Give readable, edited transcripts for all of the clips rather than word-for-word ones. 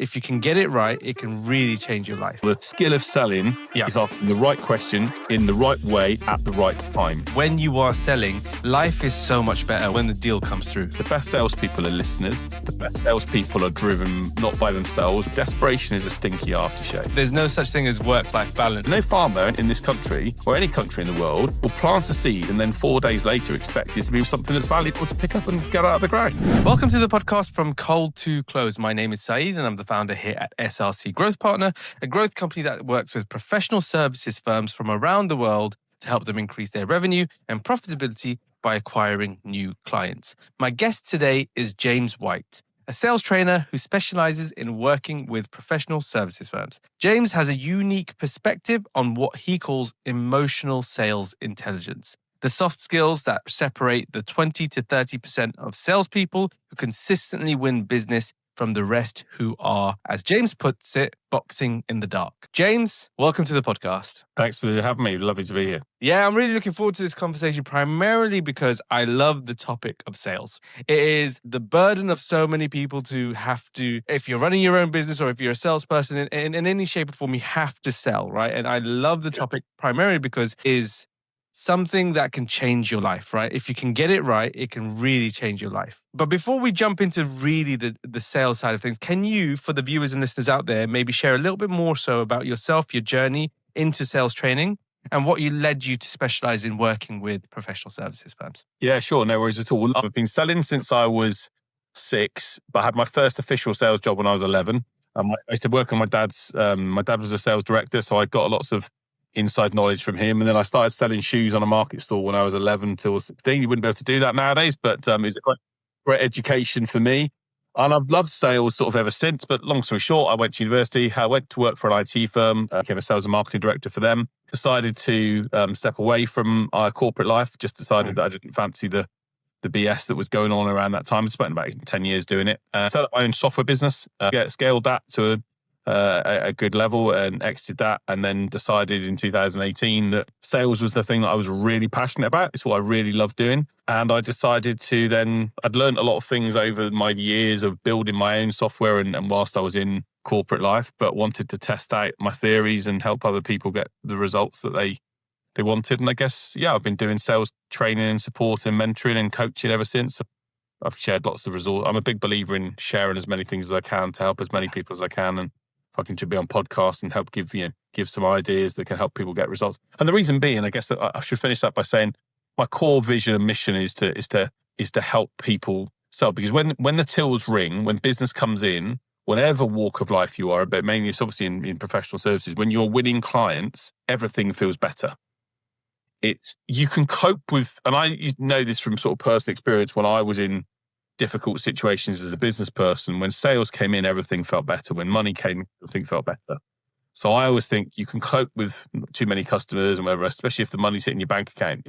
If you can get it right, it can really change your life. The skill of selling is asking the right question in the right way at the right time. When you are selling, life is so much better when the deal comes through. The best salespeople are listeners. The best salespeople are driven not by themselves. Desperation is a stinky aftershave. There's no such thing as work-life balance. No farmer in this country or any country in the world will plant a seed and then 4 days later expect it to be something that's valuable to pick up and get out of the ground. Welcome to the podcast From Cold to Close. My name is Saeed and I'm the founder here at SRC Growth Partner, a growth company that works with professional services firms from around the world to help them increase their revenue and profitability by acquiring new clients. My guest today is James White, a sales trainer who specializes in working with professional services firms. James has a unique perspective on what he calls emotional sales intelligence, the soft skills that separate the 20 to 30% of salespeople who consistently win business from the rest who are, as James puts it, boxing in the dark. James, welcome to the podcast. Thanks for having me. Lovely to be here. Yeah, I'm really looking forward to this conversation primarily because I love the topic of sales. It is the burden of so many people to have to, if you're running your own business or if you're a salesperson in any shape or form, you have to sell, right? And I love the topic primarily because it is something that can change your life, right? If you can get it right, it can really change your life. But before we jump into really the sales side of things, can you, for the viewers and listeners out there, maybe share a little bit more so about yourself, your journey into sales training, and what led you to specialize in working with professional services firms? Yeah, sure. No worries at all. I've been selling since I was 6, but I had my first official sales job when I was 11. I used to work on my dad was a sales director, so I got lots of inside knowledge from him. And then I started selling shoes on a market stall when I was 11 till 16. You wouldn't be able to do that nowadays, but it was a great education for me. And I've loved sales sort of ever since. But long story short, I went to university. I went to work for an IT firm, became a sales and marketing director for them. Decided to step away from our corporate life. Just decided that I didn't fancy the BS that was going on around that time. I spent about 10 years doing it. Set up my own software business, scaled that to a good level and exited that, and then decided in 2018 that sales was the thing that I was really passionate about. It's what I really love doing. And I decided to I'd learned a lot of things over my years of building my own software and whilst I was in corporate life, but wanted to test out my theories and help other people get the results that they wanted. And I guess, I've been doing sales training and support and mentoring and coaching ever since. I've shared lots of resources. I'm a big believer in sharing as many things as I can to help as many people as I can. And if I can be on podcasts and help give some ideas that can help people get results. And the reason being, I guess that I should finish that by saying my core vision and mission is to help people sell. Because when the tills ring, when business comes in, whatever walk of life you are, but mainly it's obviously in professional services, when you're winning clients, everything feels better. You can cope with, and I know this from sort of personal experience when I was in difficult situations as a business person. When sales came in, everything felt better. When money came, everything felt better. So I always think you can cope with too many customers and whatever, especially if the money's hitting your bank account.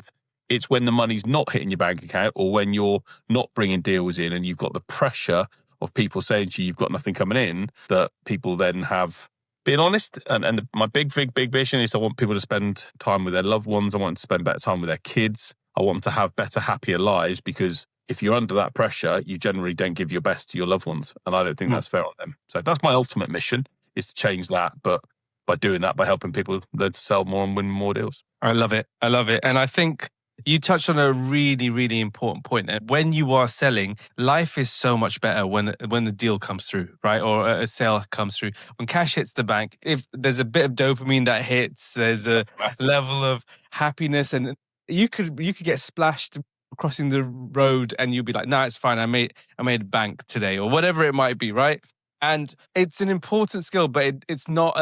It's when the money's not hitting your bank account or when you're not bringing deals in and you've got the pressure of people saying to you, you've got nothing coming in, that people then have been honest. And my big vision is I want people to spend time with their loved ones. I want them to spend better time with their kids. I want them to have better, happier lives, because if you're under that pressure, you generally don't give your best to your loved ones. And I don't think that's fair on them. So that's my ultimate mission, is to change that. But by doing that, by helping people learn to sell more and win more deals. I love it. And I think you touched on a really, really important point. When you are selling, life is so much better when the deal comes through, right? Or a sale comes through. When cash hits the bank, if there's a bit of dopamine that hits, there's a level of happiness, and you could get splashed crossing the road and you'll be like, no, it's fine. I made bank today, or whatever it might be, right? And it's an important skill, but it's not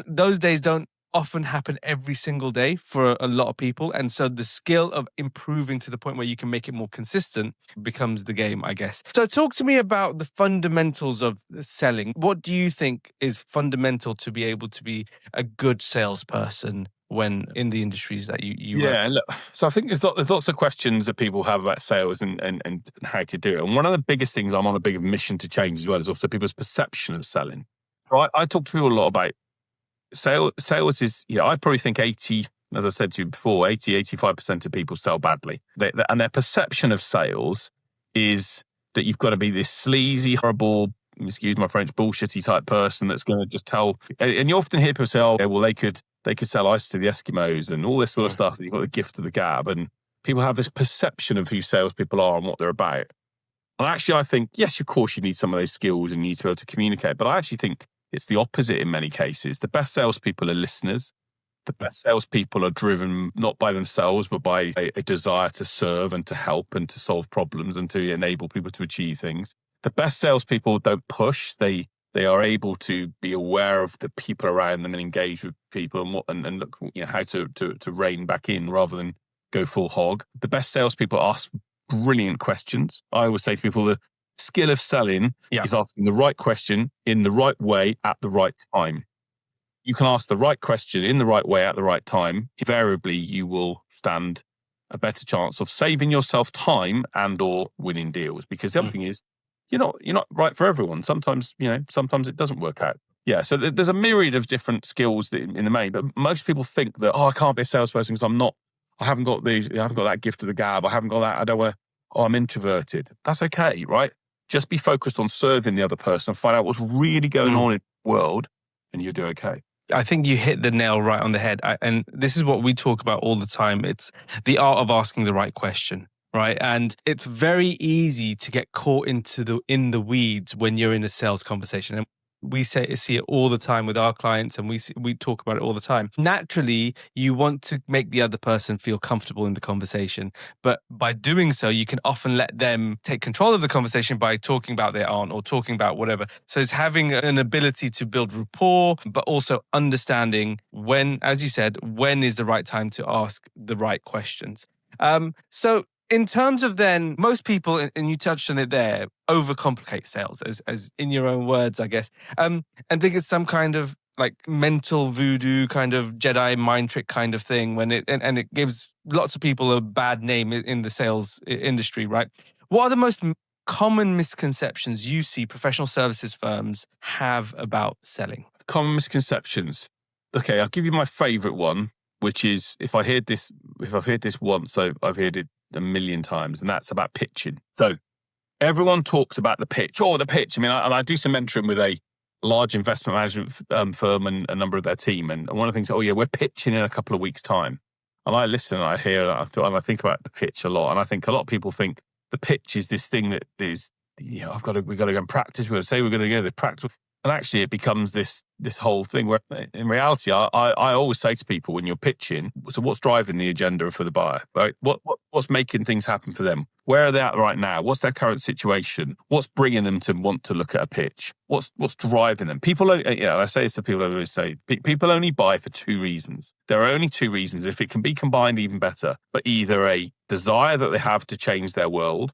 those days don't often happen every single day for a lot of people. And so the skill of improving to the point where you can make it more consistent becomes the game, I guess. So talk to me about the fundamentals of selling. What do you think is fundamental to be able to be a good salesperson when in the industries that you work? Look, so I think there's lots of questions that people have about sales and how to do it. And one of the biggest things I'm on a big mission to change as well is also people's perception of selling. Right? I talk to people a lot about sales is, I probably think 80, as I said to you before, 85% of people sell badly. And their perception of sales is that you've got to be this sleazy, horrible, excuse my French, bullshitty type person that's going to just tell. And you often hear people say, "Oh, well, they could sell ice to the Eskimos and all this sort of stuff." And you've got the gift of the gab, and people have this perception of who salespeople are and what they're about. And actually, I think, yes, of course, you need some of those skills and you need to be able to communicate. But I actually think it's the opposite in many cases. The best salespeople are listeners. The best salespeople are driven not by themselves, but by a desire to serve and to help and to solve problems and to enable people to achieve things. The best salespeople don't push. They are able to be aware of the people around them and engage with people and look, how to rein back in rather than go full hog. The best salespeople ask brilliant questions. I always say to people, the skill of selling is asking the right question in the right way at the right time. You can ask the right question in the right way at the right time. Invariably, you will stand a better chance of saving yourself time and or winning deals. Because the other thing is, you're not right for everyone. Sometimes it doesn't work out. Yeah, so there's a myriad of different skills in the main, but most people think that, I can't be a salesperson because I haven't got that gift of the gab. I haven't got that. I'm introverted. That's okay, right? Just be focused on serving the other person and find out what's really going on in the world, and you'll do okay. I think you hit the nail right on the head. And this is what we talk about all the time. It's the art of asking the right question, right? And it's very easy to get caught in the weeds when you're in a sales conversation. And we see it all the time with our clients, and we talk about it all the time. Naturally, you want to make the other person feel comfortable in the conversation, but by doing so, you can often let them take control of the conversation by talking about their aunt or talking about whatever. So it's having an ability to build rapport, but also understanding when, as you said, when is the right time to ask the right questions. So in terms of then, most people, and you touched on it there, overcomplicate sales, as in your own words, I guess, and think it's some kind of like mental voodoo kind of Jedi mind trick kind of thing when it gives lots of people a bad name in the sales industry, right? What are the most common misconceptions you see professional services firms have about selling? Common misconceptions. Okay, I'll give you my favorite one, which is if I've heard this once, so I've heard it a million times, and that's about pitching. So everyone talks about the pitch. The pitch. I mean, I do some mentoring with a large investment management firm and a number of their team. And one of the things, we're pitching in a couple of weeks' time. And I listen and I hear and I think about the pitch a lot. And I think a lot of people think the pitch is this thing that is, we've got to go and practice. We've got to say we're going to go to practice. And actually, it becomes this whole thing where, in reality, I always say to people when you're pitching, so what's driving the agenda for the buyer, right? What's making things happen for them? Where are they at right now? What's their current situation? What's bringing them to want to look at a pitch? What's driving them? People, I say this to people. I always say, people only buy for two reasons. There are only two reasons. If it can be combined, even better. But either a desire that they have to change their world,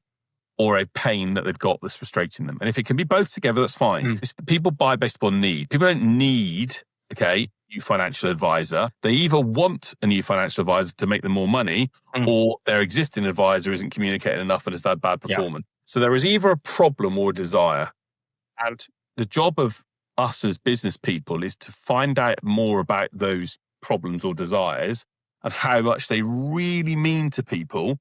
or a pain that they've got that's frustrating them. And if it can be both together, that's fine. People buy based upon need. People don't need, a new financial advisor. They either want a new financial advisor to make them more money, or their existing advisor isn't communicating enough and has had bad performance. So there is either a problem or a desire. And the job of us as business people is to find out more about those problems or desires and how much they really mean to people,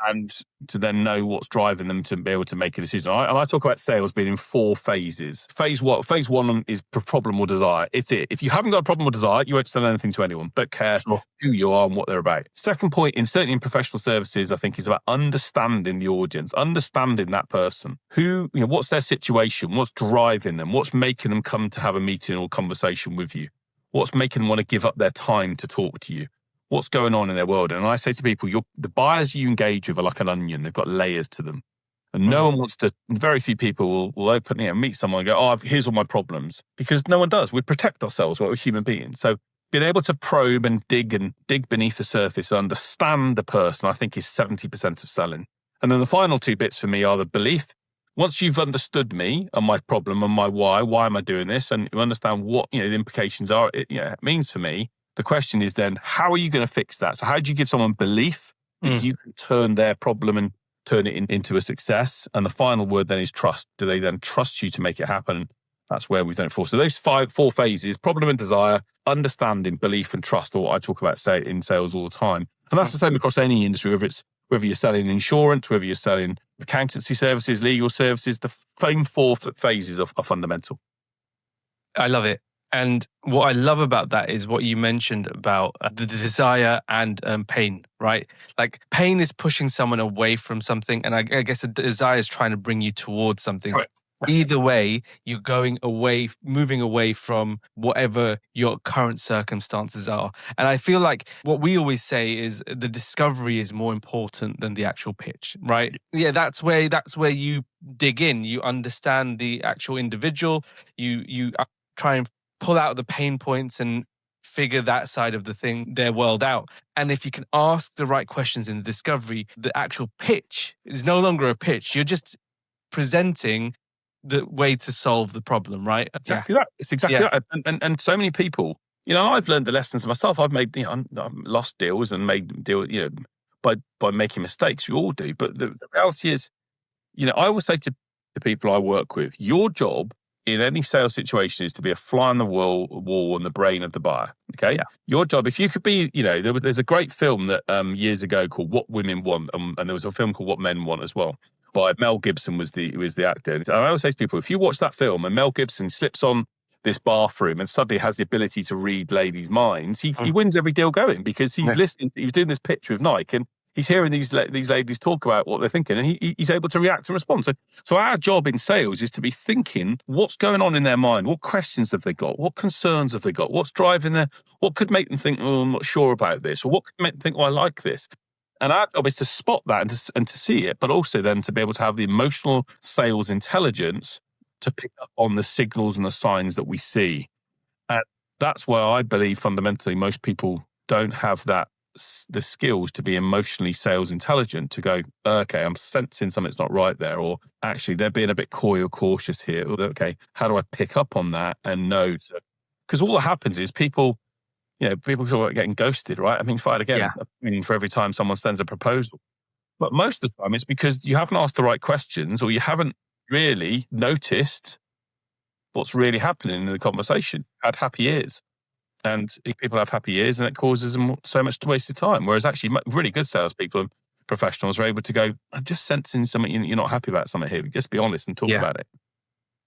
and to then know what's driving them to be able to make a decision. And I talk about sales being in 4 phases. Phase one is problem or desire. It's it. If you haven't got a problem or desire, you won't sell anything to anyone. Don't care who you are and what they're about. Second point, certainly in professional services, I think is about understanding the audience, understanding that person. Who, what's their situation? What's driving them? What's making them come to have a meeting or conversation with you? What's making them want to give up their time to talk to you? What's going on in their world? And I say to people, the buyers you engage with are like an onion. They've got layers to them. And no one wants to, very few people will open meet someone and go, here's all my problems. Because no one does. We protect ourselves. We're human beings. So being able to probe and dig beneath the surface and understand the person, I think is 70% of selling. And then the final 2 bits for me are the belief. Once you've understood me and my problem and my why am I doing this? And you understand what, the implications are, it means for me. The question is then, how are you going to fix that? So how do you give someone belief that you can turn their problem and turn it into a success? And the final word then is trust. Do they then trust you to make it happen? That's where we've done it for. So those 4 phases, problem and desire, understanding, belief and trust, or what I talk about in sales all the time. And that's the same across any industry, whether you're selling insurance, whether you're selling accountancy services, legal services, the same 4 phases are fundamental. I love it. And what I love about that is what you mentioned about the desire and pain, right? Like pain is pushing someone away from something. And I guess the desire is trying to bring you towards something. Correct. Either way, you're going away, moving away from whatever your current circumstances are. And I feel like what we always say is the discovery is more important than the actual pitch, right? Yeah, that's where you dig in. You understand the actual individual. You try and pull out the pain points and figure that side of the thing, their world out. And if you can ask the right questions in the discovery, the actual pitch is no longer a pitch. You're just presenting the way to solve the problem, right? Exactly that. It's exactly that. And so many people, I've learned the lessons myself. I've made, I've lost deals and made deals, by making mistakes. We all do. But the reality is, I always say to the people I work with, your job in any sales situation is to be a fly on the wall in the brain of the buyer. Okay. Yeah. Your job, if you could be, there's a great film that years ago called What Women Want. And there was a film called What Men Want as well. By Mel Gibson was the actor. And I always say to people, if you watch that film and Mel Gibson slips on this bathroom and suddenly has the ability to read ladies' minds, he wins every deal going because he's listening. He was doing this pitch with Nike and he's hearing these ladies talk about what they're thinking, and he's able to react and respond. So our job in sales is to be thinking what's going on in their mind, what questions have they got, what concerns have they got, what's driving their, what could make them think, oh, I'm not sure about this, or what could make them think, oh, I like this. And our job is to spot that and to see it, but also then to be able to have the emotional sales intelligence to pick up on the signals and the signs that we see. And that's where I believe fundamentally most people don't have the skills to be emotionally sales intelligent to go, okay, I'm sensing something's not right there, or actually they're being a bit coy or cautious here. Okay, how do I pick up on that and know? Because all that happens is people talk about getting ghosted, right? I mean, fired again. Yeah. I mean, for every time someone sends a proposal. But most of the time it's because you haven't asked the right questions or you haven't really noticed what's really happening in the conversation. Had happy ears. And people have happy ears and it causes them so much wasted time. Whereas actually really good salespeople and professionals are able to go, I'm just sensing something you're not happy about something here. Just be honest and talk about it.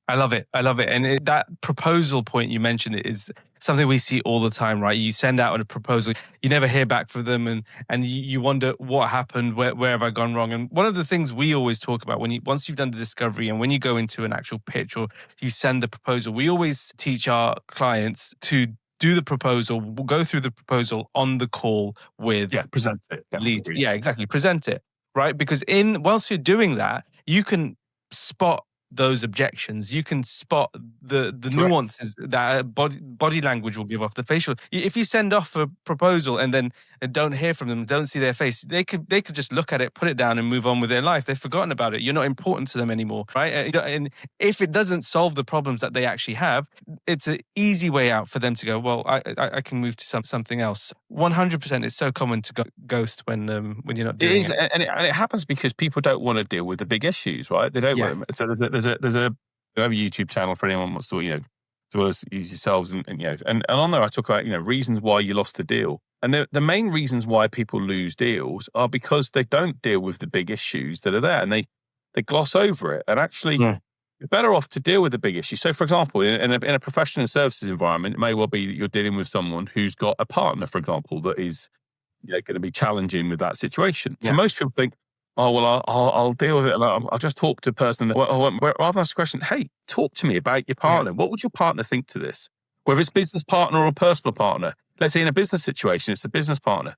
I love it. And that proposal point you mentioned is something we see all the time, right? You send out a proposal, you never hear back from them and you wonder what happened, where have I gone wrong? And one of the things we always talk about once you've done the discovery and when you go into an actual pitch or you send the proposal, we always teach our clients to do the proposal, we'll go through the proposal on the call with present it. Lead. Yeah, exactly. Present it, right? Because whilst you're doing that, you can spot those objections. You can spot the nuances that body language will give off, the facial. If you send off a proposal and then don't hear from them, don't see their face, they could just look at it, put it down and move on with their life. They've forgotten about it. You're not important to them anymore, right? And if it doesn't solve the problems that they actually have, it's an easy way out for them to go, well, I can move to something else. 100%. It's so common to ghost when you're not doing it. And it happens because people don't want to deal with the big issues, right? They don't want to. So there's a YouTube channel for anyone who wants to, as well as yourselves, and on there I talk about reasons why you lost the deal, and the main reasons why people lose deals are because they don't deal with the big issues that are there, and they gloss over it, and actually you're better off to deal with the big issues. So, for example, in a professional services environment, it may well be that you're dealing with someone who's got a partner, for example, that is going to be challenging with that situation. So most people think, oh, well, I'll deal with it. And I'll just talk to a person. Rather than ask a question, hey, talk to me about your partner. What would your partner think to this? Whether it's business partner or personal partner. Let's say in a business situation, it's a business partner.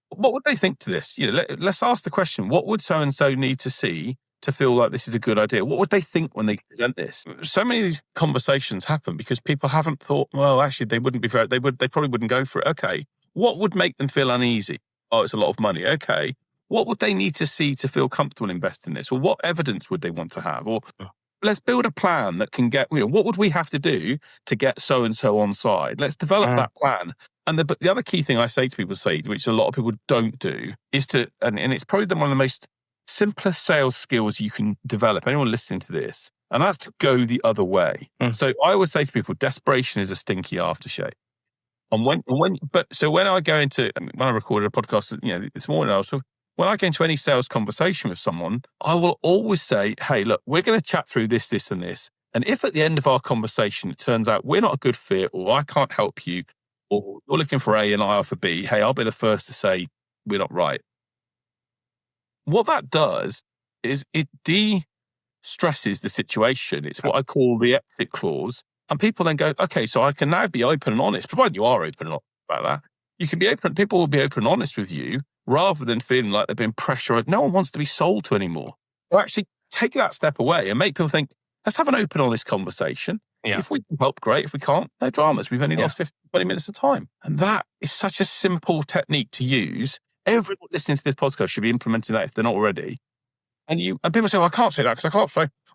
What would they think to this? Let's ask the question, what would so-and-so need to see to feel like this is a good idea? What would they think when they present this? So many of these conversations happen because people haven't thought, well, actually, they wouldn't be fair. They probably wouldn't go for it. Okay. What would make them feel uneasy? Oh, it's a lot of money. Okay. What would they need to see to feel comfortable investing in this? Or what evidence would they want to have? Or let's build a plan that can get, what would we have to do to get so-and-so on side? Let's develop that plan. And the other key thing I say to people, which a lot of people don't do, is and it's probably one of the most simplest sales skills you can develop. Anyone listening to this, and that's to go the other way. So I always say to people, desperation is a stinky aftershave. And when I go into, when I recorded a podcast, this morning, I was talking, when I get into any sales conversation with someone, I will always say, hey, look, we're going to chat through this, this, and this. And if at the end of our conversation, it turns out we're not a good fit, or I can't help you, or you're looking for A and I are for B, hey, I'll be the first to say we're not right. What that does is it de-stresses the situation. It's what I call the exit clause. And people then go, okay, so I can now be open and honest, provided you are open and honest about that. You can be open, people will be open and honest with you rather than feeling like they've been pressurized. No one wants to be sold to anymore. So actually take that step away and make people think, let's have an open, honest conversation. Yeah. If we can help, great. If we can't, no dramas. We've only lost 15, 20 minutes of time. And that is such a simple technique to use. Everyone listening to this podcast should be implementing that if they're not already. And people say, well, I can't say that because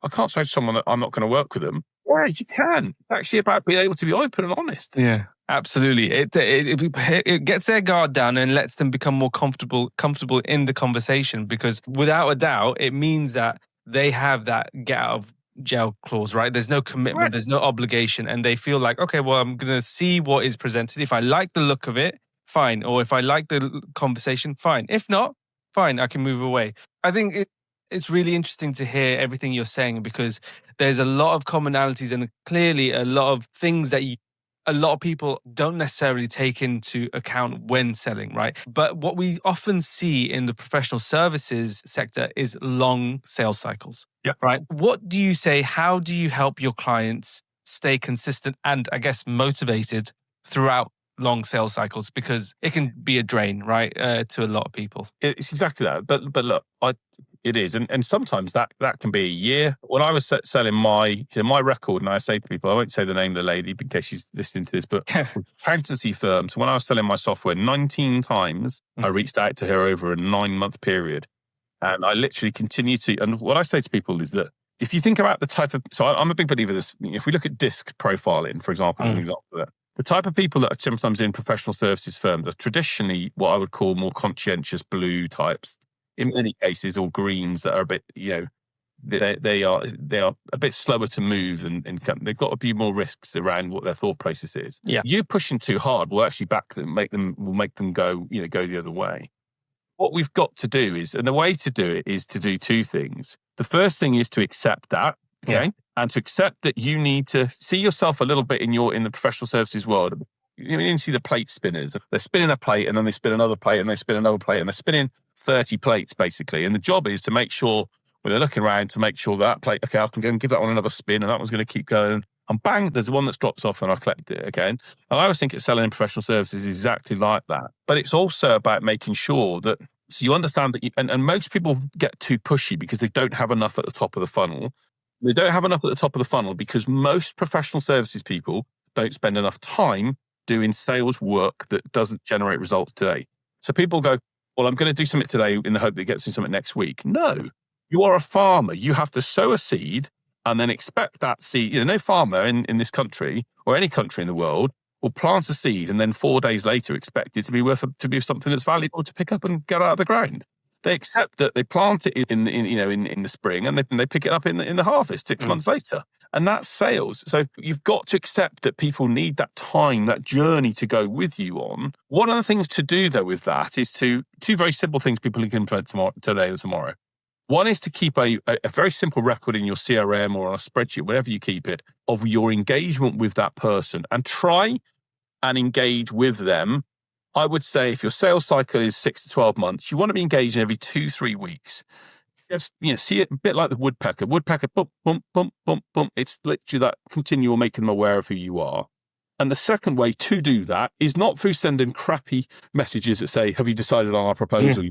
I can't say to someone that I'm not going to work with them. Right, you can. It's actually about being able to be open and honest. Yeah, absolutely. It gets their guard down and lets them become more comfortable in the conversation, because without a doubt, it means that they have that get out of jail clause, right? There's no commitment, Right. there's no obligation, and they feel like, okay, well, I'm going to see what is presented. If I like the look of it, fine. Or if I like the conversation, fine. If not, fine, I can move away. I think it's really interesting to hear everything you're saying, because there's a lot of commonalities and clearly a lot of things that a lot of people don't necessarily take into account when selling, right? But what we often see in the professional services sector is long sales cycles, right? What do you say? How do you help your clients stay consistent and, I guess, motivated throughout long sales cycles? Because it can be a drain, right, to a lot of people. It's exactly that. But look, it is. And sometimes that can be a year. When I was selling my record, and I say to people, I won't say the name of the lady in case she's listening to this, but accountancy firms, when I was selling my software, 19 times I reached out to her over a 9-month period. And I literally continue to, and what I say to people is that if you think about the type of, so I'm a big believer of this, if we look at disc profiling, for example, as an example of that, the type of people that are sometimes in professional services firms are traditionally what I would call more conscientious blue types. In many cases, or greens that are a bit, they are a bit slower to move, and they've got a few more risks around what their thought process is. Yeah. You pushing too hard will actually back them, make them go the other way. What we've got to do is, and the way to do it is to do two things. The first thing is to accept that, okay, and to accept that you need to see yourself a little bit in the professional services world. You need to see the plate spinners. They're spinning a plate, and then they spin another plate, and they spin another plate, and they're spinning 30 plates basically. And the job is to make sure, when they're looking around, to make sure that plate, okay, I can go and give that one another spin, and that one's going to keep going. And bang, there's one that drops off, and I collect it again. And I always think it's selling in professional services is exactly like that. But it's also about making sure that, so you understand that, and most people get too pushy because they don't have enough at the top of the funnel. They don't have enough at the top of the funnel because most professional services people don't spend enough time doing sales work that doesn't generate results today. So people go, well, I'm going to do something today in the hope that it gets me something next week. No, you are a farmer. You have to sow a seed and then expect that seed. No farmer in this country or any country in the world will plant a seed and then 4 days later expect it to be something that's valuable to pick up and get out of the ground. They accept that they plant it in the spring and they pick it up in the harvest 6 months later. And that's sales. So you've got to accept that people need that time, that journey to go with you on. One of the things to do, though, with that is two very simple things people can implement today or tomorrow. One is to keep a very simple record in your CRM or on a spreadsheet, wherever you keep it, of your engagement with that person, and try and engage with them. I would say if your sales cycle is 6 to 12 months, you want to be engaging every 2-3 weeks. Just, see it a bit like the woodpecker. Woodpecker, bump, bump, bump, bump, bump. It's literally that continual making them aware of who you are. And the second way to do that is not through sending crappy messages that say, have you decided on our proposal?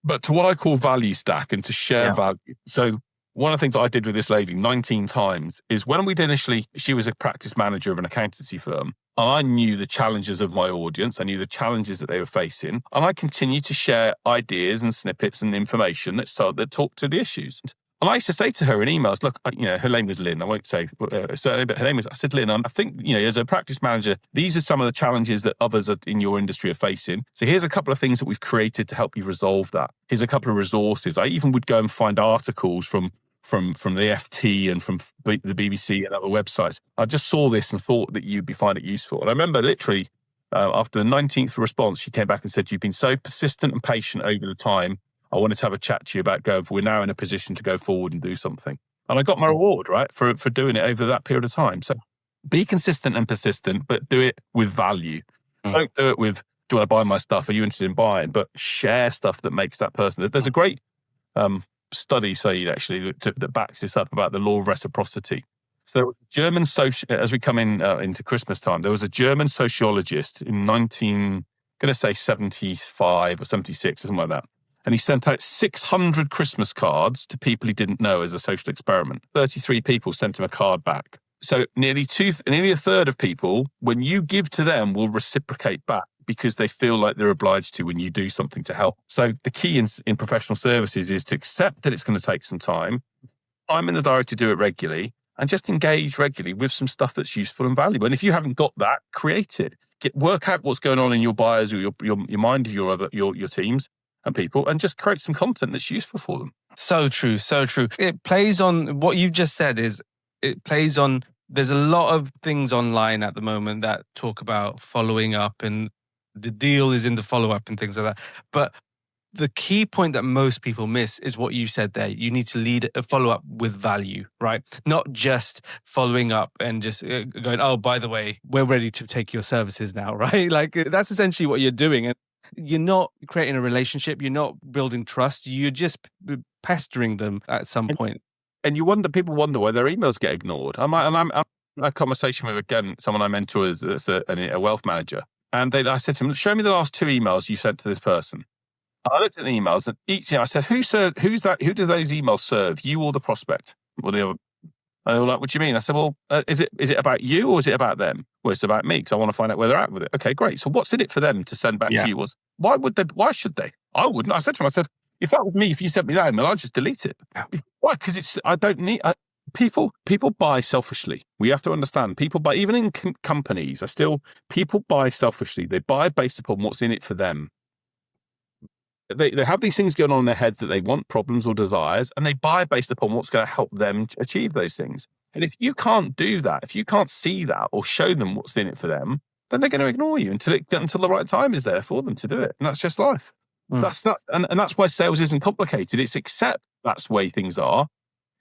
But to what I call value stack and to share value. So one of the things I did with this lady 19 times is when we'd initially, she was a practice manager of an accountancy firm. And I knew the challenges of my audience. I knew the challenges that they were facing. And I continued to share ideas and snippets and information that talk to the issues. And I used to say to her in emails, look, her name was Lynn. I won't say certainly, but her name was, I said, Lynn, I think, as a practice manager, these are some of the challenges that others in your industry are facing. So here's a couple of things that we've created to help you resolve that. Here's a couple of resources. I even would go and find articles from the FT and from the BBC and other websites. I just saw this and thought that you'd find it useful. And I remember literally After the 19th response, she came back and said, "You've been so persistent and patient over the time. I wanted to have a chat to you about we're now in a position to go forward and do something." And I got my reward, right, for doing it over that period of time. So be consistent and persistent, but do it with value. Don't do it with, "Do you want to buy my stuff? Are you interested in buying?" But share stuff that makes that person. There's a great study, actually, that backs this up about the law of reciprocity. So there was a German as we come into Christmas time, there was a German sociologist in 75 or 76 or something like that. And he sent out 600 Christmas cards to people he didn't know as a social experiment. 33 people sent him a card back. So nearly a third of people, when you give to them, will reciprocate back because they feel like they're obliged to when you do something to help. So the key in professional services is to accept that it's going to take some time. I'm in the diary to do it regularly, and just engage regularly with some stuff that's useful and valuable. And if you haven't got that, create it. Work out what's going on in your buyers or your mind of your teams and people, and just create some content that's useful for them. So true, so true. It plays on what you've just said. There's a lot of things online at the moment that talk about following up, and the deal is in the follow-up and things like that. But the key point that most people miss is what you said there. You need to follow up with value, right? Not just following up and just going, "Oh, by the way, we're ready to take your services now," right? Like that's essentially what you're doing. And you're not creating a relationship. You're not building trust. You're just pestering them at some point. And people wonder why their emails get ignored. I'm in a conversation with, again, someone I mentor that's a wealth manager. And I said to him, "Show me the last 2 emails you sent to this person." I looked at the emails, and I said, "Who's that? Who does those emails serve? You or the prospect?" Or the other? And they were like, "What do you mean?" I said, "Well, is it about you or is it about them?" "Well, it's about me because I want to find out where they're at with it." "Okay, great. So what's in it for them to send back to you?" Why would they? Why should they? I wouldn't. I said to him, "If that was me, if you sent me that email, I'd just delete it." Why? Because I don't need. People buy selfishly. We have to understand. People buy, even in companies, people buy selfishly. They buy based upon what's in it for them. They have these things going on in their head that they want, problems or desires, and they buy based upon what's going to help them achieve those things. And if you can't do that, if you can't see that or show them what's in it for them, then they're going to ignore you until the right time is there for them to do it. And that's just life. And that's why sales isn't complicated. It's accept that's the way things are.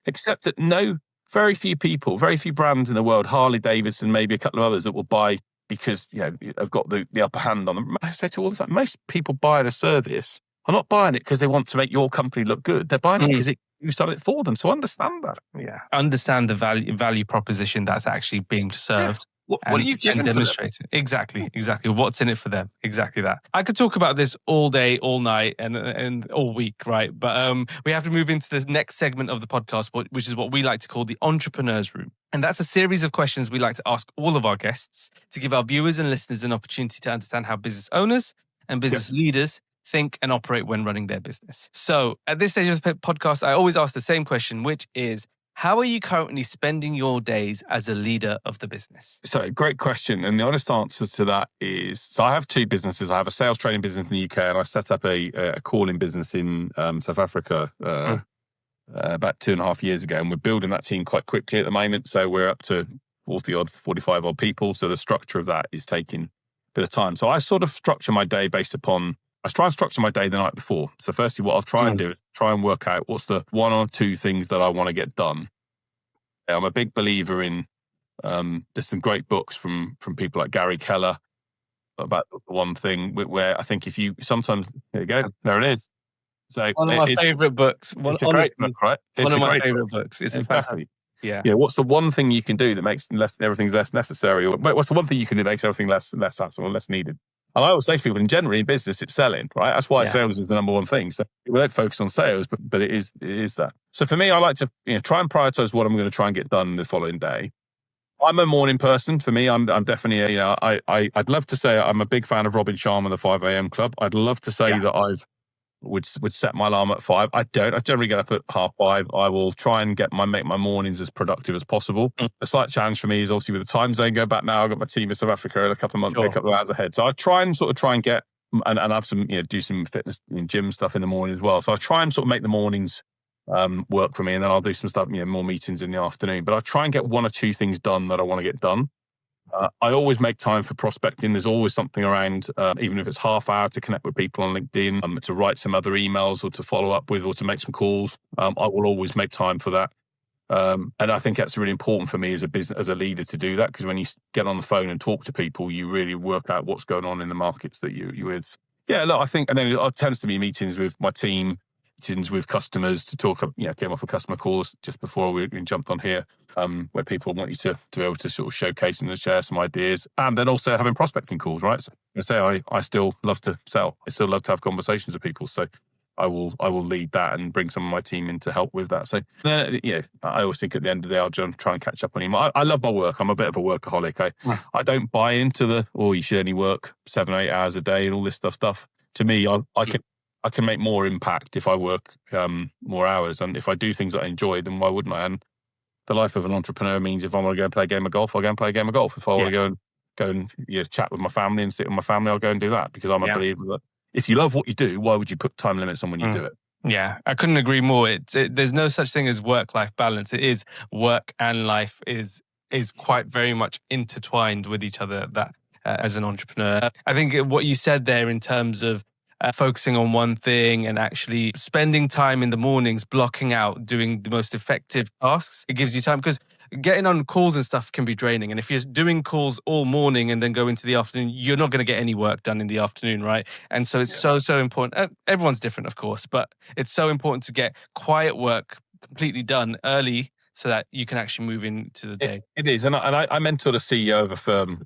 Accept that very few people, very few brands in the world, Harley Davidson, maybe a couple of others, that will buy because have got the upper hand on them. I say to all the time, most people buying a service are not buying it because they want to make your company look good. They're buying it because it do something for them. So understand that. Yeah, understand the value proposition that's actually being served. What are you giving and demonstrate it? Exactly. What's in it for them? Exactly that. I could talk about this all day, all night, and all week, right? But we have to move into the next segment of the podcast, which is what we like to call the Entrepreneur's Room. And that's a series of questions we like to ask all of our guests to give our viewers and listeners an opportunity to understand how business owners and business leaders think and operate when running their business. So at this stage of the podcast, I always ask the same question, which is, how are you currently spending your days as a leader of the business? So, great question. And the honest answer to that is, so I have 2 businesses. I have a sales training business in the UK, and I set up a calling business in South Africa about 2.5 years ago. And we're building that team quite quickly at the moment. So we're up to 45 odd people. So the structure of that is taking a bit of time. So I sort of structure my day based upon, I try and structure my day the night before. So firstly, what I'll try and do is try and work out what's the 1 or 2 things that I want to get done. I'm a big believer in, there's some great books from people like Gary Keller about the one thing where I think if you sometimes, there you go, there it is. So one of my favorite books. It's a great book, right? One of my favorite books. It's exactly. Yeah. What's the one thing you can do that makes everything less necessary? Or what's the one thing you can do that makes everything less hassle or less needed? And I always say to people, in general, in business, it's selling, right? That's why sales is the number one thing. So we don't focus on sales, but it is that. So for me, I like to try and prioritize what I'm going to try and get done the following day. I'm a morning person. For me, I'm definitely I'd love to say I'm a big fan of Robin Sharma, the 5 a.m. club. I'd love to say that I've would set my alarm at 5. I don't. I generally get up at 5:30. I will try and make my mornings as productive as possible. A slight challenge for me is obviously with the time zone go back now. I've got my team in South Africa in a couple of months, a couple of hours ahead. So I try and get and have some do some fitness and gym stuff in the morning as well. So I try and sort of make the mornings work for me, and then I'll do some stuff, more meetings in the afternoon. But I try and get 1 or 2 things done that I want to get done. I always make time for prospecting. There's always something around, even if it's half hour to connect with people on LinkedIn, to write some other emails or to follow up with or to make some calls. I will always make time for that. And I think that's really important for me as a leader to do that, because when you get on the phone and talk to people, you really work out what's going on in the markets that you're with. Yeah, look, I think, and then it tends to be meetings with my team, meetings with customers to talk. Came off a customer calls just before we jumped on here, where people want you to be able to sort of showcase and share some ideas, and then also having prospecting calls. Right, so I say I still love to sell. I still love to have conversations with people. So I will lead that and bring some of my team in to help with that. So, I always think at the end of the day, I'll try and catch up on email. I love my work. I'm a bit of a workaholic. I don't buy into you should only work 7 or 8 hours a day and all this stuff. To me, I can make more impact if I work more hours. And if I do things that I enjoy, then why wouldn't I? And the life of an entrepreneur means if I want to go and play a game of golf, I'll go and play a game of golf. If I want to go and chat with my family and sit with my family, I'll go and do that, because I'm a believer that if you love what you do, why would you put time limits on when you do it? Yeah, I couldn't agree more. There's no such thing as work-life balance. It is work and life is quite very much intertwined with each other. That as an entrepreneur, I think what you said there in terms of focusing on one thing and actually spending time in the mornings, blocking out, doing the most effective tasks, it gives you time, because getting on calls and stuff can be draining. And if you're doing calls all morning and then go into the afternoon, you're not going to get any work done in the afternoon, right? And so it's so important. Everyone's different, of course, but it's so important to get quiet work completely done early so that you can actually move into the day. It is. And I mentored a CEO of a firm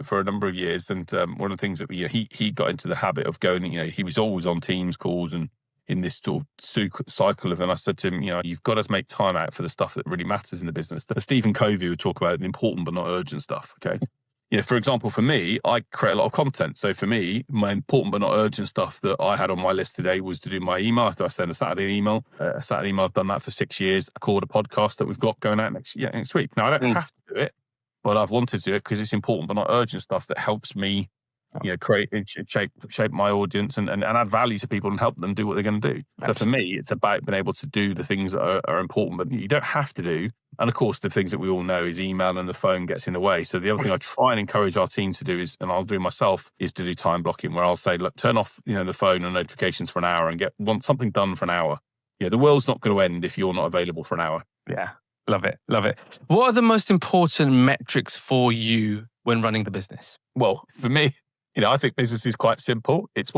for a number of years. And one of the things that he got into the habit of going, he was always on Teams calls and in this sort of cycle of, and I said to him, you've got to make time out for the stuff that really matters in the business. Stephen Covey would talk about the important but not urgent stuff. Okay. For example, for me, I create a lot of content. So for me, my important but not urgent stuff that I had on my list today was to do my email. I send a Saturday email. I've done that for 6 years. I record a podcast that we've got going out next week. Now, I don't have to do it, but I've wanted to do it because it's important but not urgent stuff that helps me create and shape my audience and add value to people and help them do what they're going to do. So for me, it's about being able to do the things that are important, but you don't have to do. And of course, the things that we all know is email and the phone gets in the way. So the other thing I try and encourage our team to do is, and I'll do myself, is to do time blocking, where I'll say, look, turn off the phone and notifications for an hour and want something done for an hour. The world's not going to end if you're not available for an hour. Yeah, love it. What are the most important metrics for you when running the business? Well, for me, I think business is quite simple. It's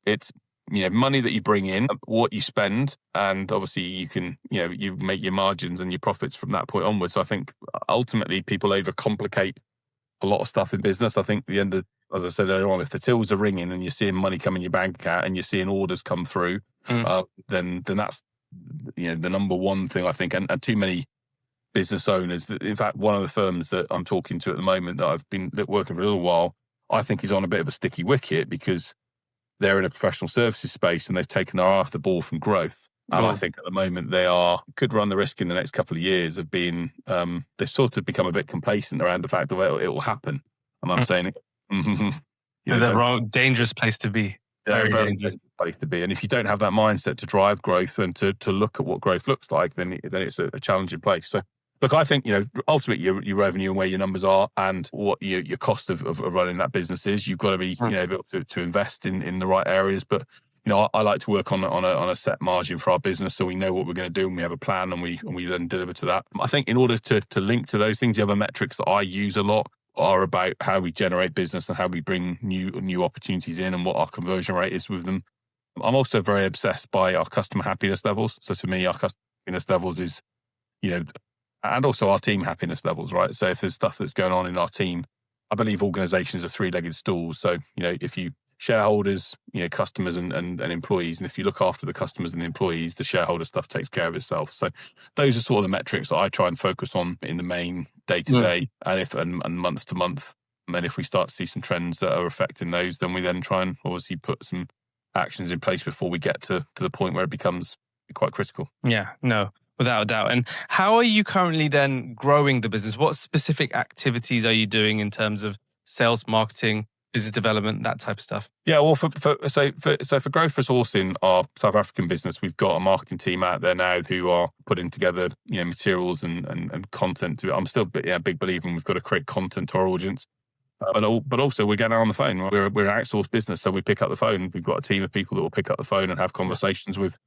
it's money that you bring in, what you spend, and obviously you can, you make your margins and your profits from that point onwards. So I think ultimately people overcomplicate a lot of stuff in business. I think at the end of, as I said earlier on, if the tills are ringing and you're seeing money come in your bank account and you're seeing orders come through, then that's, the number one thing I think. And too many business owners, in fact, one of the firms that I'm talking to at the moment that I've been working for a little while, I think is on a bit of a sticky wicket because they're in a professional services space and they've taken their eye off the ball from growth. And I think at the moment they could run the risk in the next couple of years of being, they've sort of become a bit complacent around the fact that it will happen. And I'm saying, the wrong, dangerous place to be. Very dangerous place to be. And if you don't have that mindset to drive growth and to look at what growth looks like, then it's a challenging place. So look, I think, ultimately your revenue and where your numbers are and what your cost of running that business is, you've got to be able to invest in the right areas. But, I like to work on a set margin for our business so we know what we're going to do and we have a plan and we then deliver to that. I think in order to link to those things, the other metrics that I use a lot are about how we generate business and how we bring new opportunities in and what our conversion rate is with them. I'm also very obsessed by our customer happiness levels. So to me, our customer happiness levels is, and also our team happiness levels, right? So if there's stuff that's going on in our team, I believe organizations are three-legged stools. So, if you shareholders, customers and employees, and if you look after the customers and the employees, the shareholder stuff takes care of itself. So those are sort of the metrics that I try and focus on in the main day-to-day and month to month. And if we start to see some trends that are affecting those, then we then try and obviously put some actions in place before we get to the point where it becomes quite critical. Yeah, no, without a doubt. And how are you currently then growing the business? What specific activities are you doing in terms of sales, marketing, business development, that type of stuff? Yeah, well, for growth resourcing, our South African business, we've got a marketing team out there now who are putting together, materials and content. I'm still a big believer in we've got to create content to our audience, but also we're getting on the phone. We're an outsourced business, so we pick up the phone. We've got a team of people that will pick up the phone and have conversations with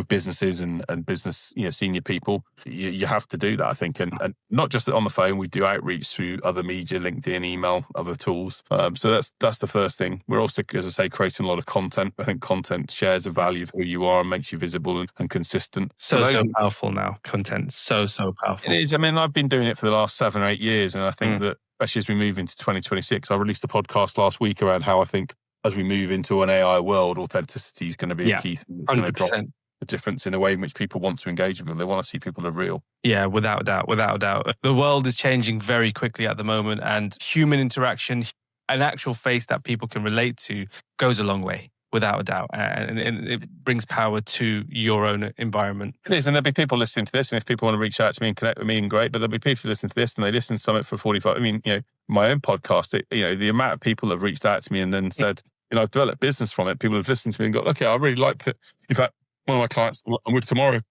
businesses and business senior people. You have to do that, I think, and not just on the phone. We do outreach through other media, LinkedIn, email, other tools. So that's the first thing. We're also, as I say, creating a lot of content. I think content shares the value of who you are and makes you visible and consistent. So powerful now. Content, so powerful. It is. I mean, I've been doing it for the last 7 or 8 years, and I think that especially as we move into 2026, I released a podcast last week around how I think as we move into an AI world, authenticity is going to be a key thing. 100%. The difference in the way in which people want to engage with them. They want to see people are real. Yeah, without a doubt. The world is changing very quickly at the moment, and human interaction, an actual face that people can relate to, goes a long way, without a doubt. And it brings power to your own environment. It is, and there'll be people listening to this, and if people want to reach out to me and connect with me, great, but there'll be people listening to this, and they listen to something for 45. I mean, my own podcast, the amount of people that have reached out to me and then said, I've developed business from it. People have listened to me and got, okay, I really like it. In fact, one of my clients I'm with tomorrow,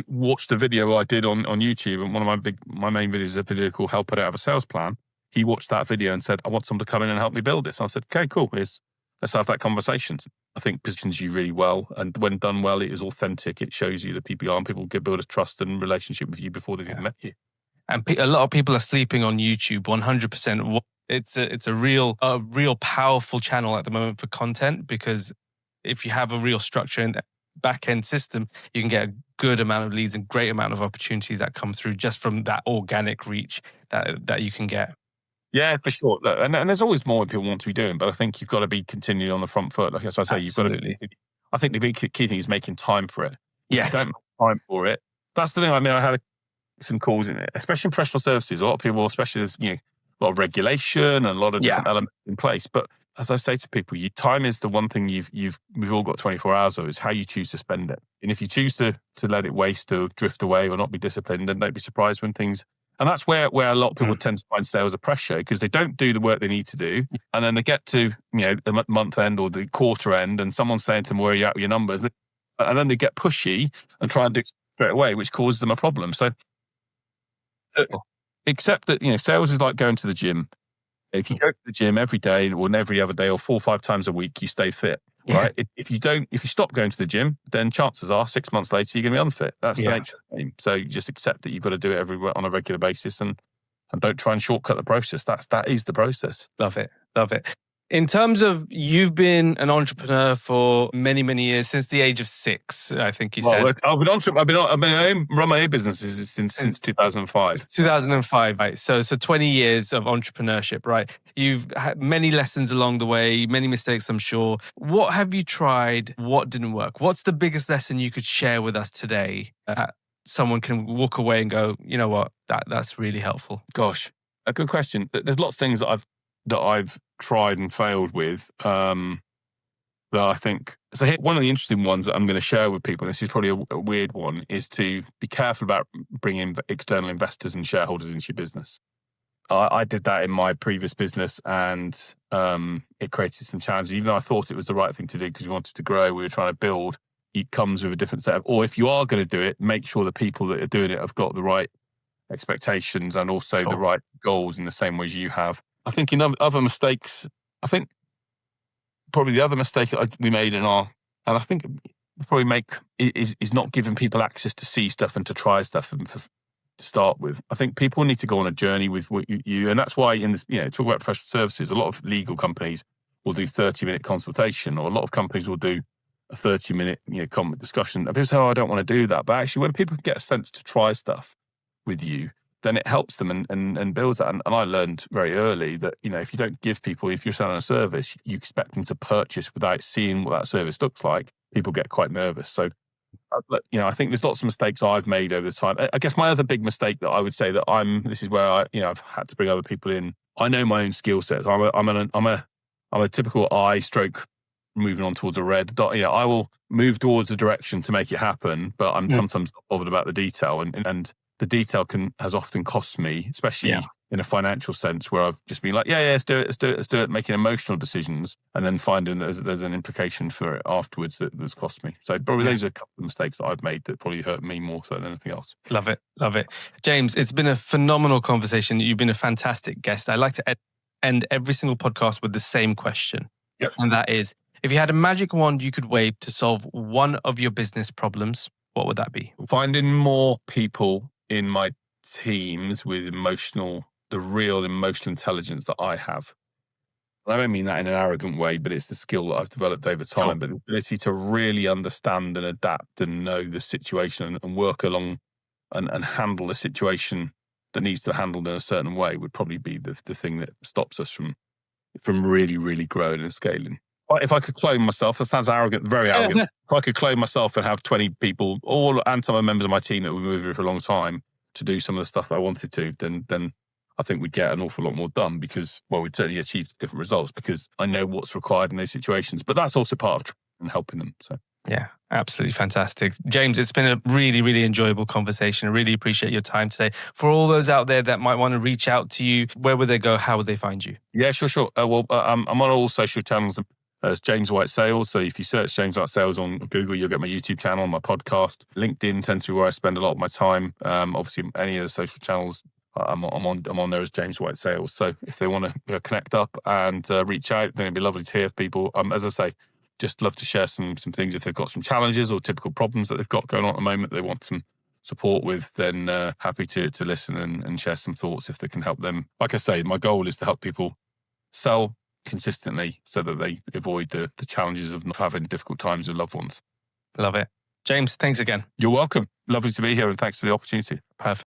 watched a video I did on YouTube, and one of my main videos is a video called Help Put Out of a Sales Plan. He watched that video and said, I want someone to come in and help me build this. And I said, okay, cool. Let's have that conversation. I think positions you really well. And when done well, it is authentic. It shows you that people build a trust and relationship with you before they've even met you. And a lot of people are sleeping on YouTube, 100%. It's a real powerful channel at the moment for content, because if you have a real structure and back-end system, you can get a good amount of leads and great amount of opportunities that come through just from that organic reach that you can get. Yeah, for sure. Look, and there's always more people want to be doing, but I think you've got to be continually on the front foot. Like that's what I say, Absolutely. I think the big key thing is making time for it. Yeah. If you don't make time for it. That's the thing. I mean, I had some calls in it, especially in professional services. A lot of people, especially there's a lot of regulation and a lot of different elements in place. But as I say to people, time is the one thing we've all got 24 hours of. Is how you choose to spend it. And if you choose to let it waste or drift away or not be disciplined, then don't be surprised when things. And that's where a lot of people tend to find sales a pressure, because they don't do the work they need to do, and then they get to the month end or the quarter end, and someone's saying to them, "Where are you at with your numbers?" And then they get pushy and try and do it straight away, which causes them a problem. So, except that sales is like going to the gym. If you go to the gym every day or every other day or 4 or 5 times a week, you stay fit, right? If you stop going to the gym, then chances are 6 months later, you're going to be unfit. That's the nature of the game. So you just accept that you've got to do it on a regular basis and don't try and shortcut the process. That is the process. Love it. In terms of, you've been an entrepreneur for many, many years, since the age of 6, I think you said. I've run my own businesses since 2005. 2005, right? So 20 years of entrepreneurship, right? You've had many lessons along the way, many mistakes, I'm sure. What have you tried? What didn't work? What's the biggest lesson you could share with us today? Someone can walk away and go, you know what, that's really helpful. Gosh, a good question. There's lots of things that I've tried and failed with that I think. So here, one of the interesting ones that I'm going to share with people, this is probably a weird one, is to be careful about bringing external investors and shareholders into your business. I did that in my previous business, and it created some challenges. Even though I thought it was the right thing to do because we wanted to grow, we were trying to build, it comes with a different set of, or if you are going to do it, make sure the people that are doing it have got the right expectations and also the right goals in the same way as you have. I think in other mistakes, probably the other mistake that we made and I think probably make is not giving people access to see stuff and to try stuff and to start with. I think people need to go on a journey with what you and that's why in this, talk about professional services, a lot of legal companies will do 30-minute consultation, or a lot of companies will do a 30-minute, discussion. And people say, I don't want to do that. But actually, when people get a sense to try stuff with you, then it helps them and builds that. And I learned very early that, if you don't give people, if you're selling a service, you expect them to purchase without seeing what that service looks like, people get quite nervous. So, I think there's lots of mistakes I've made over the time. I guess my other big mistake that I would say that this is where I've had to bring other people in. I know my own skill sets. I'm a typical I stroke moving on towards a red dot. I will move towards a direction to make it happen, but I'm sometimes not bothered about the detail. And the detail has often cost me, especially Yeah. in a financial sense, where I've just been like, yeah, let's do it, making emotional decisions, and then finding there's an implication for it afterwards that's cost me. So probably those are a couple of mistakes that I've made that probably hurt me more so than anything else. Love it. Love it. James, it's been a phenomenal conversation. You've been a fantastic guest. I like to end every single podcast with the same question. Yep. And that is, if you had a magic wand you could wave to solve one of your business problems, what would that be? Finding more people in my teams with the real emotional intelligence that I have. I don't mean that in an arrogant way, but it's the skill that I've developed over time. Sure. But the ability to really understand and adapt and know the situation and work along and handle the situation that needs to be handled in a certain way would probably be the thing that stops us from really, really growing and scaling. If I could clone myself, that sounds arrogant, very arrogant. If I could clone myself and have 20 people, and some members of my team that were moving for a long time to do some of the stuff that I wanted to, then I think we'd get an awful lot more done because, well, we'd certainly achieve different results because I know what's required in those situations. But that's also part of and helping them. So yeah, absolutely fantastic. James, it's been a really, really enjoyable conversation. I really appreciate your time today. For all those out there that might want to reach out to you, where would they go? How would they find you? Yeah, sure. I'm on all social channels as James White Sales. So if you search James White Sales on Google, you'll get my YouTube channel, my podcast. LinkedIn tends to be where I spend a lot of my time. Obviously, any of the social channels, I'm on there as James White Sales. So if they want to connect up and reach out, then it'd be lovely to hear from people. As I say, just love to share some things if they've got some challenges or typical problems that they've got going on at the moment they want some support with, then happy to listen and share some thoughts if they can help them. Like I say, my goal is to help people sell consistently so that they avoid the challenges of not having difficult times with loved ones. Love it. James, thanks again. You're welcome. Lovely to be here and thanks for the opportunity. Perfect.